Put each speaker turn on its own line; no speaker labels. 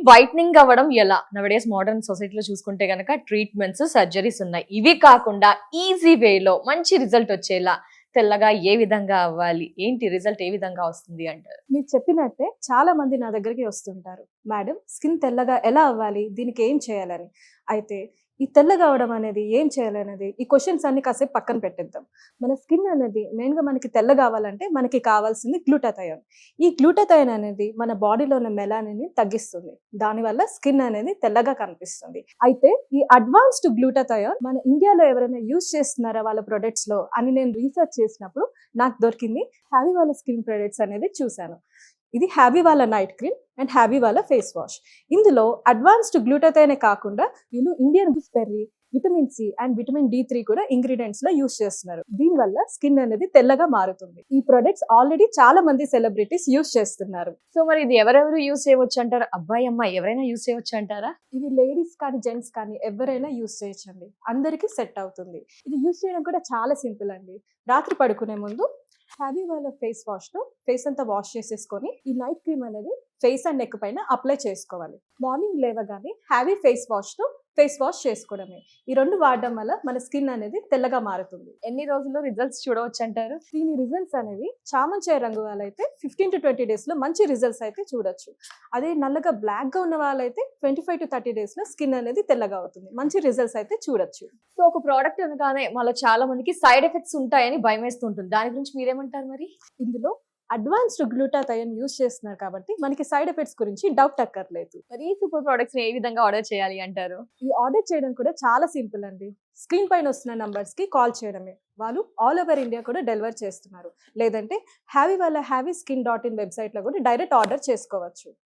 Whitening అవ్వడం ఎలా? నవడేస్ modern సొసైటీలో చూసుకుంటే గనక ట్రీట్మెంట్స్, సర్జరీస్ ఉన్నాయి. ఇవి కాకుండా ఈజీ వేలో మంచి రిజల్ట్ వచ్చేలా తెల్లగా ఏ విధంగా అవ్వాలి? ఏంటి రిజల్ట్ ఏ విధంగా వస్తుంది అంటారు?
మీరు చెప్పినట్టే చాలా మంది నా దగ్గరికి వస్తుంటారు. మేడం, స్కిన్ తెల్లగా ఎలా అవ్వాలి? దీనికి ఏం చేయాలని. అయితే ఈ తెల్లగా అవ్వడం అనేది ఏం చేయాలనేది ఈ క్వశ్చన్స్ అన్ని కాసేపు పక్కన పెట్టేద్దాం. మన స్కిన్ అనేది మెయిన్గా మనకి తెల్లగా అవ్వాలంటే మనకి కావాల్సింది గ్లూటాథయోన్. ఈ గ్లూటాథయోన్ అనేది మన బాడీలో ఉన్న మెలానిన్ని తగ్గిస్తుంది. దానివల్ల స్కిన్ అనేది తెల్లగా కనిపిస్తుంది. అయితే ఈ అడ్వాన్స్డ్ గ్లూటాథయోన్ మన ఇండియాలో ఎవరైనా యూజ్ చేస్తున్నారా వాళ్ళ ప్రొడక్ట్స్ లో అని నేను రీసెర్చ్ చేసినప్పుడు నాకు దొరికింది హ్యావీ వాళ్ళ స్కిన్ ప్రొడక్ట్స్ అనేది చూశాను. ఇది హ్యావీ వాళ్ళ నైట్ క్రీమ్ అండ్ హ్యావీ వాళ్ళ ఫేస్ వాష్. ఇందులో అడ్వాన్స్డ్ గ్లూటాథయోనే కాకుండా వీళ్ళు Indian gooseberry, vitamin C and vitamin D3 కూడా ఇంగ్రీడియంట్స్ లో యూజ్ చేస్తున్నారు. దీనివల్ల స్కిన్ అనేది తెల్లగా మారుతుంది. ఈ ప్రొడక్ట్స్ ఆల్రెడీ చాలా మంది సెలబ్రిటీస్ యూజ్ చేస్తున్నారు.
సో మరి ఇది ఎవరెవరు యూజ్ చేయవచ్చు అంటారు? అబ్బాయి, అమ్మాయి ఎవరైనా యూజ్ చేయవచ్చు అంటారా?
ఇవి లేడీస్ కానీ జెంట్స్ కానీ ఎవరైనా యూజ్ చేయొచ్చండి. అందరికీ సెట్ అవుతుంది. ఇది యూజ్ చేయడం కూడా చాలా సింపుల్ అండి. రాత్రి పడుకునే ముందు హ్యావీ వాళ్ళ ఫేస్ వాష్ తో ఫేస్ అంతా వాష్ చేసేసుకొని ఈ నైట్ క్రీమ్ అనేది ఫేస్ అండ్ నెక్ పైన అప్లై చేసుకోవాలి. మార్నింగ్ లేవగానే హ్యావీ ఫేస్ వాష్ తో ఫేస్ వాష్ చేసుకోవడమే. ఈ రెండు వాడడం వల్ల మన స్కిన్ అనేది తెల్లగా మారుతుంది.
ఎన్ని రోజుల్లో రిజల్ట్స్ చూడవచ్చు అంటారు?
దీని రిజల్ట్స్ అనేవి చామంచాయ రంగు వాళ్ళైతే 15 to 20 days లో మంచి రిజల్ట్స్ అయితే చూడొచ్చు. అదే నల్లగా బ్లాక్ గా ఉన్న వాళ్ళైతే 25 to 30 days లో స్కిన్ అనేది తెల్లగా అవుతుంది. మంచి రిజల్ట్స్ అయితే చూడొచ్చు.
సో ఒక ప్రోడక్ట్ అనగానే మళ్ళీ చాలా మందికి సైడ్ ఎఫెక్ట్స్ ఉంటాయని భయం వేస్తుంటుంది. దాని గురించి మీరేమంటారు మరి?
ఇందులో అడ్వాన్స్డ్ గ్లూటాథయోన్ యూజ్ చేస్తున్నారు కాబట్టి మనకి సైడ్ ఎఫెక్ట్స్ గురించి డౌట్ అక్కర్లేదు.
మరి ఈ సూపర్ ప్రొడక్ట్స్ ఏ విధంగా ఆర్డర్ చేయాలి అంటారు?
ఈ ఆర్డర్ చేయడం కూడా చాలా సింపుల్ అండి. స్క్రీన్ పైన వస్తున్న నంబర్స్ కి కాల్ చేయడమే. వాళ్ళు ఆల్ ఓవర్ ఇండియా కూడా డెలివర్ చేస్తున్నారు. లేదంటే హ్యావీ వాళ్ళ హ్యావీ స్కిన్.in వెబ్సైట్ లో కూడా డైరెక్ట్ ఆర్డర్ చేసుకోవచ్చు.